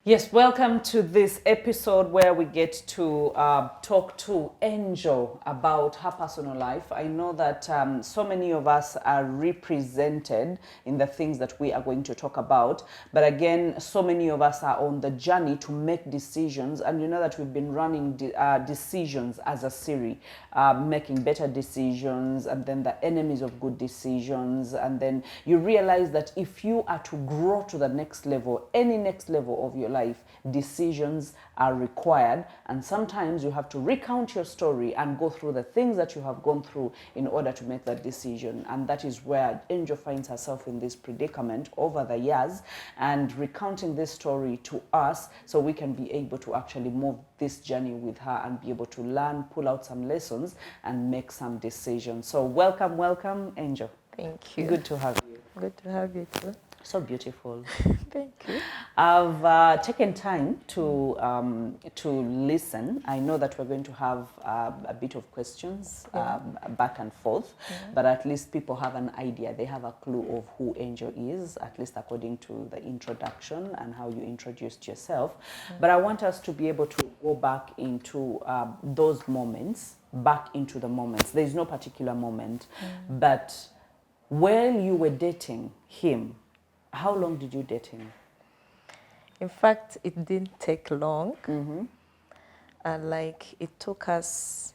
Yes, welcome to this episode where we get to talk to Angel about her personal life. I know that so many of us are represented in the things that we are going to talk about. But again, so many of us are on the journey to make decisions. And you know that we've been running decisions as a series, making better decisions, and then the enemies of good decisions. And then you realize that if you are to grow to the next level, any next level of your life, decisions are required, and sometimes you have to recount your story and go through the things that you have gone through in order to make that decision. And that is where Angel finds herself in this predicament over the years, and recounting this story to us so we can be able to actually move this journey with her and be able to learn, pull out some lessons and make some decisions. So welcome, Angel. Thank you. Good to have you. Good to have you too. So beautiful. Thank you. I've taken time to listen. I know that we're going to have a bit of questions back and forth, but at least people have an idea. They have a clue of who Angel is, at least according to the introduction and how you introduced yourself. But I want us to be able to go back into those moments, back into the moments. There is no particular moment, but while you were dating him, how long did you date him? In fact, it didn't take long. Like it took us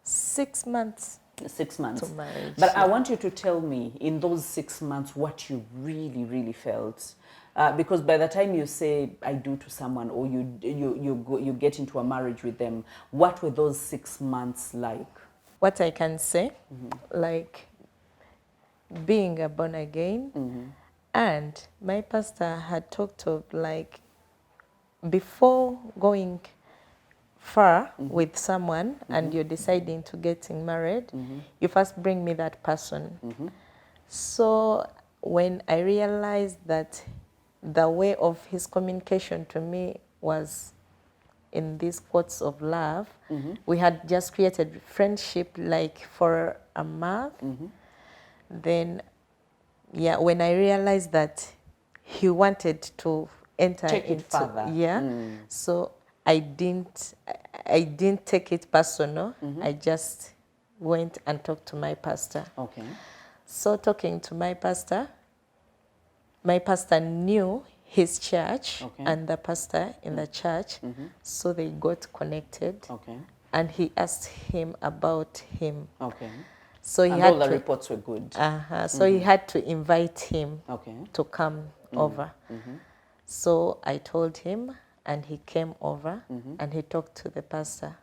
6 months. 6 months. To marriage. But I want you to tell me in those 6 months what you really felt. Because by the time you say I do to someone, or you get into a marriage with them, what were those 6 months like? What I can say, like being a born again, and my pastor had talked of like before going far with someone and you're deciding to getting married, you first bring me that person. So when I realized that the way of his communication to me was in these quotes of love, we had just created friendship like for a month. Then when I realized that he wanted to enter Take it into further. so I didn't take it personal. I just went and talked to my pastor. Okay. So talking to my pastor knew his church and the pastor in the church, so they got connected. Okay. And he asked him about him. Okay. So he and had all the reports were good. So he had to invite him to come over. So I told him, and he came over, and he talked to the pastor.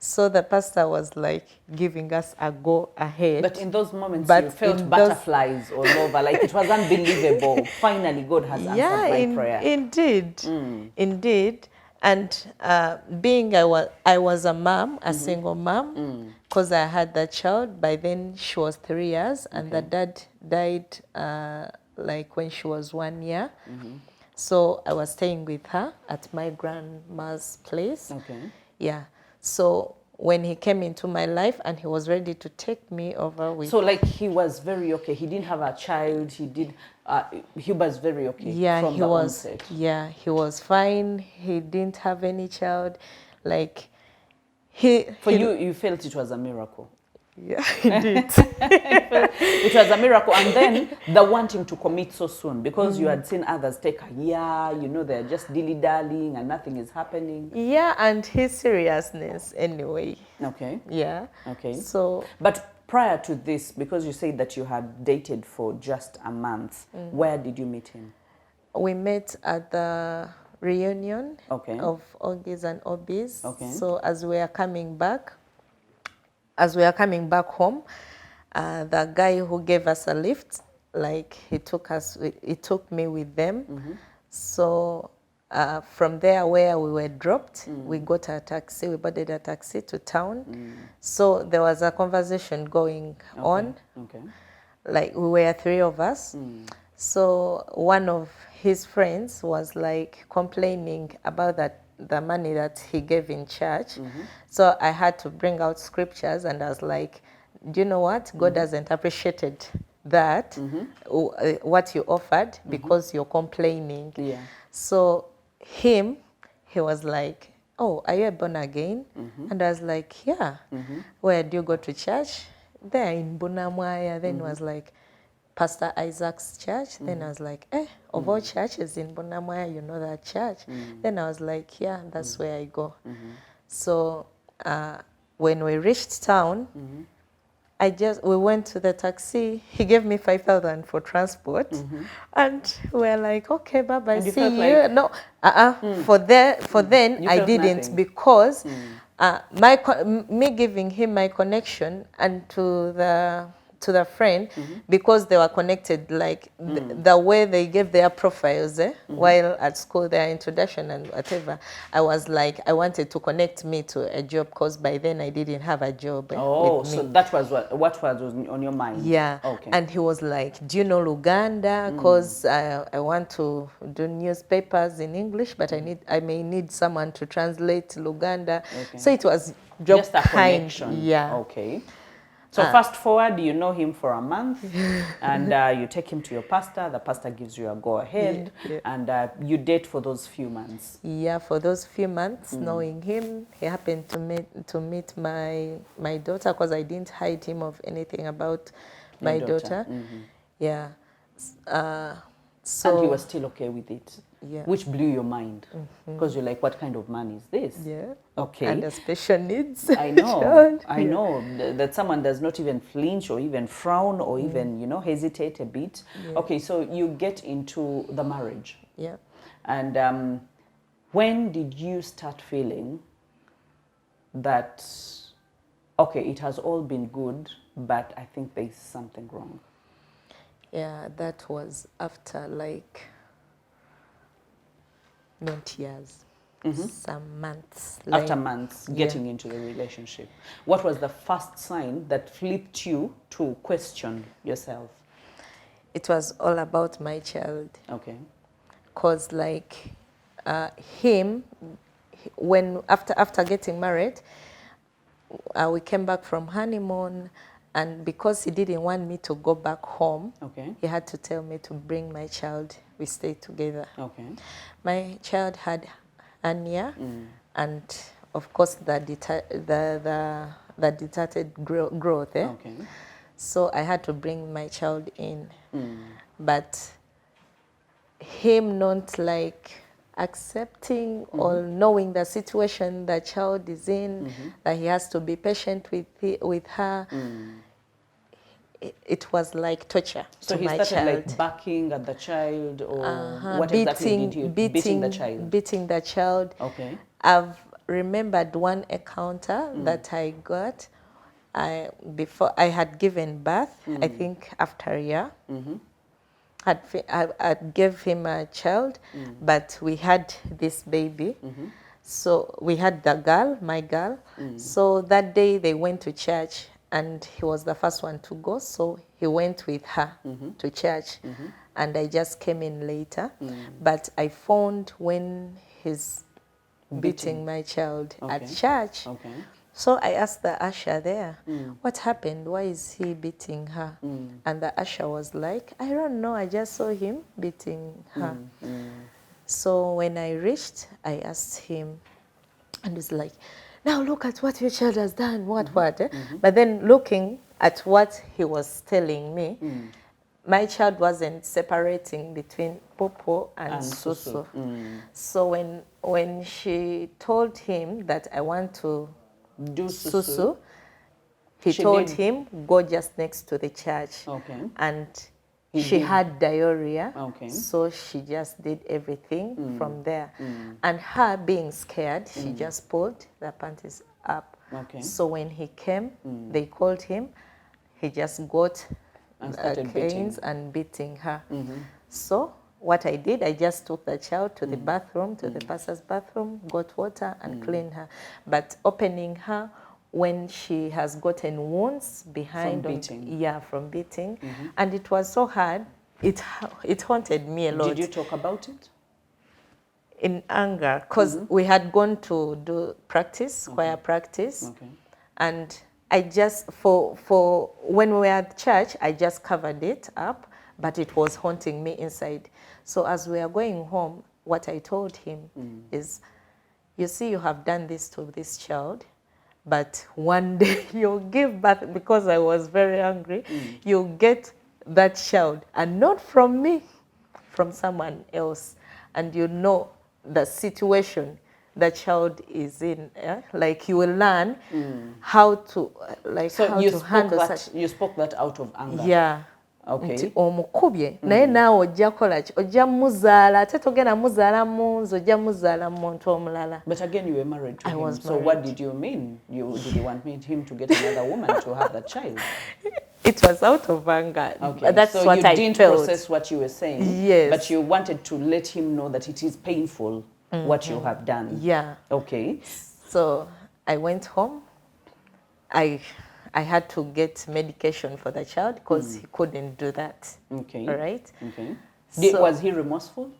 So the pastor was like giving us a go ahead. But in those moments, you felt butterflies all over, like it was unbelievable. Finally, God has answered my prayer. Indeed. And being I was a mom, a single mom, because I had the child. By then she was 3 years, and the dad died like when she was 1 year. So I was staying with her at my grandma's place. Yeah. So when he came into my life and he was ready to take me over with... So like he was very okay. He didn't have a child. He was very okay from the onset. Yeah, he was fine. He didn't have any child. Like you felt it was a miracle. Yeah, indeed. It was a miracle. And then the wanting to commit so soon, because you had seen others take a year, they're just dilly-dallying and nothing is happening. Yeah, and his seriousness anyway. Okay. Yeah. Okay. So, but prior to this, because you said that you had dated for just a month, where did you meet him? We met at the reunion of Oggies and Obbies. So as we are coming back home, the guy who gave us a lift, like he took me with them. So from there where we were dropped, we boarded a taxi to town. So there was a conversation going on. Like we were 3 of us. So one of his friends was like complaining about the money that he gave in church. So I had to bring out scriptures, and I was like, do you know what? God hasn't appreciated that, what you offered, because you're complaining. Yeah. So he was like, oh, are you born again? And I was like, yeah. Where do you go to church? There in Bunamwaya. Then was like, Pastor Isaac's church. Then I was like, of all churches in Bunamwaya, you know that church? Then I was like, yeah, that's where I go. So when we reached town, we went to the taxi. He gave me 5,000 for transport, and we're like, okay, bye-bye, And you see felt you. like- No, for then You I felt didn't nothing. because me giving him my connection and to the friend, because they were connected, like the way they gave their profiles while at school, their introduction and whatever. I was like, I wanted to connect me to a job because by then I didn't have a job Oh, with me. so that was what was on your mind? Yeah. Okay. And he was like, do you know Luganda? Because I want to do newspapers in English, but I may need someone to translate Luganda. Okay. So it was job Just a kind. connection. Yeah. Okay. So fast forward, you know him for a month, and you take him to your pastor. The pastor gives you a go ahead, and you date for those few months. Yeah, for those few months, knowing him, he happened to meet my daughter, because I didn't hide him of anything about my Your daughter. daughter. Yeah. So And he was still okay with it, yeah. which blew your mind, because you're like, what kind of man is this? Yeah. Okay. And the special needs. I know, child. I know that someone does not even flinch or even frown or even, hesitate a bit. Okay, so you get into the marriage. Yeah. And when did you start feeling that, okay, it has all been good, but I think there's something wrong? Yeah, that was after like not years. Some months. After months getting into the relationship. What was the first sign that flipped you to question yourself? It was all about my child. Okay. Because like when after getting married, we came back from honeymoon, and because he didn't want me to go back home, Okay. he had to tell me to bring my child. We stayed together. Okay. My child had hernia, and of course the detected growth. Okay. So I had to bring my child in, but him not like accepting or knowing the situation the child is in, that he has to be patient with her. It was like torture So to he my started child. like barking at the child, or what exactly did you beating the child? Beating the child. Okay. I've remembered one encounter that I got before I had given birth. I think after a year. I gave him a child, but we had this baby. So we had my girl. So that day they went to church, and he was the first one to go. So he went with her to church, and I just came in later. But I found when he's beating my child at church. Okay. So I asked the usher there, what happened? Why is he beating her? And the usher was like, I don't know, I just saw him beating her. So when I reached, I asked him, and he's like, now look at what your child has done, what? But then looking at what he was telling me, my child wasn't separating between Popo and Susu. So when she told him that I want to Do Susu, he told him, go just next to the church. Okay. And she had diarrhea. Okay. So she just did everything from there. And her being scared, she just pulled the panties up. Okay. So when he came, they called him. He just got And started canes and beating her. So what I did, I just took the child to the bathroom, to the pastor's bathroom, got water and cleaned her. But opening her when she has gotten wounds behind. From beating. From beating. And it was so hard. It haunted me a lot. Did you talk about it? In anger, because we had gone to do practice, choir practice. Okay. And I just, for when we were at church, I just covered it up, but it was haunting me inside. So as we are going home, what I told him is, you see, you have done this to this child, but one day you'll give birth, because I was very angry, you'll get that child, and not from me, from someone else. And you know the situation the child is in, like you will learn how to, like, So how you to spoke handle that, such. you spoke that out of anger. Yeah. Okay. Nti omukubye naye naawe ojja kukola ki, ojja muzaala ate togenda muzaala mu nze, ojja muzaala mu muntu omulala. But again, you were married to I him. was So married. what did you mean? Did you want him to get another woman to have that child? It was out of anger. Okay. That's so what you I didn't felt. process what you were saying. Yes. But you wanted to let him know that it is painful what you have done. Yeah. Okay. So I went home. I had to get medication for the child because he couldn't do that. Okay. All right. Okay. So, Was he remorseful?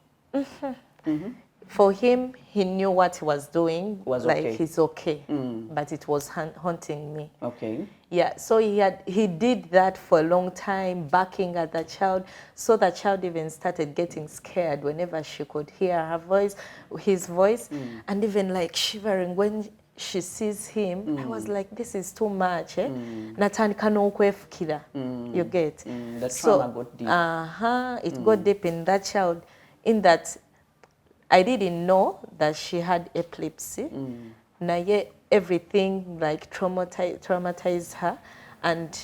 for him, he knew what he was doing. Was like okay. he's okay, but it was haunting me. Okay. Yeah. So he did that for a long time, barking at the child. So the child even started getting scared whenever she could hear his voice, and even like shivering when she sees him. I was like, this is too much. Natandika n'okwefukira. You get? The trauma got deep. It got deep in that child, in that I didn't know that she had epilepsy. Naye everything like traumatized her, and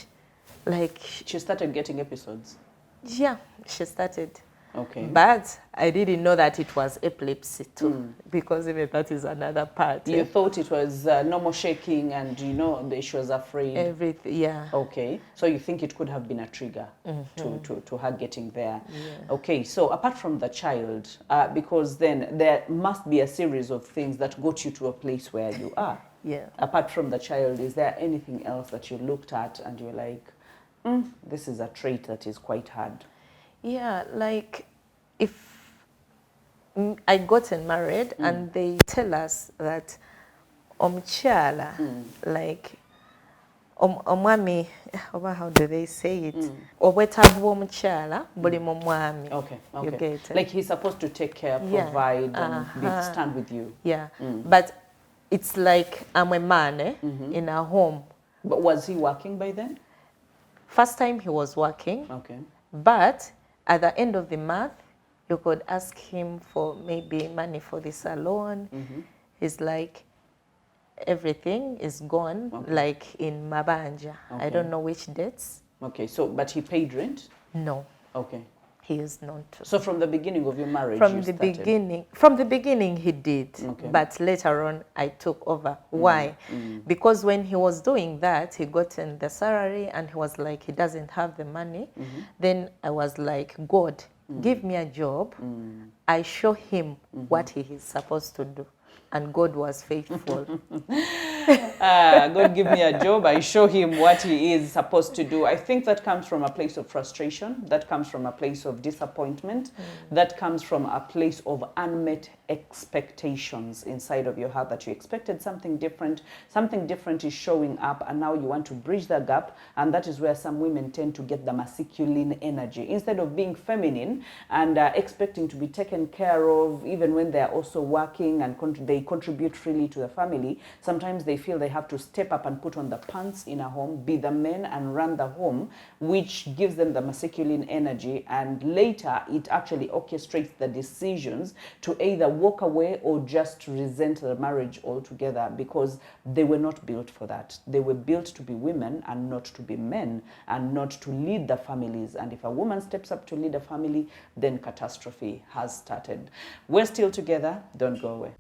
like She started getting episodes. yeah, she started. Okay. But I didn't know that it was epilepsy too, because even that is another part. You thought it was normal shaking, and she was afraid. Everything, yeah. Okay, so you think it could have been a trigger to her getting there. Yeah. Okay, so apart from the child, because then there must be a series of things that got you to a place where you are. Yeah. Apart from the child, is there anything else that you looked at and you were like, this is a trait that is quite hard? Yeah, like if I gotten married and they tell us that omukyala, like omwami, how do they say it? Obwetaavu bw'omukyala buli mu mwami. Okay, You okay. get it? Like he's supposed to take care, provide, and stand with you. Yeah, but it's like I'm a man in a home. But was he working by then? First time he was working, Okay. but at the end of the month, you could ask him for maybe money for the salon. He's like, everything is gone, like in Mabanja. I don't know which dates. Okay, so, but he paid rent? No, Okay. he is not. So from the beginning of your marriage, From you the started? beginning he did, Okay. but later on I took over. Why? Because when he was doing that, he got in the salary and he was like, he doesn't have the money. Then I was like, God, give me a job. I show him what he is supposed to do. And God was faithful. God give me a job, I show him what he is supposed to do. I think that comes from a place of frustration, that comes from a place of disappointment, that comes from a place of unmet expectations inside of your heart, that you expected something different is showing up, and now you want to bridge the gap. And that is where some women tend to get the masculine energy instead of being feminine and expecting to be taken care of, even when they're also working and they contribute freely to the family. Sometimes they feel they have to step up and put on the pants in a home, be the men and run the home, which gives them the masculine energy, and later it actually orchestrates the decisions to either walk away or just resent the marriage altogether, because they were not built for that. They were built to be women and not to be men, and not to lead the families. And if a woman steps up to lead a family, then catastrophe has started. We're still together. Don't go away.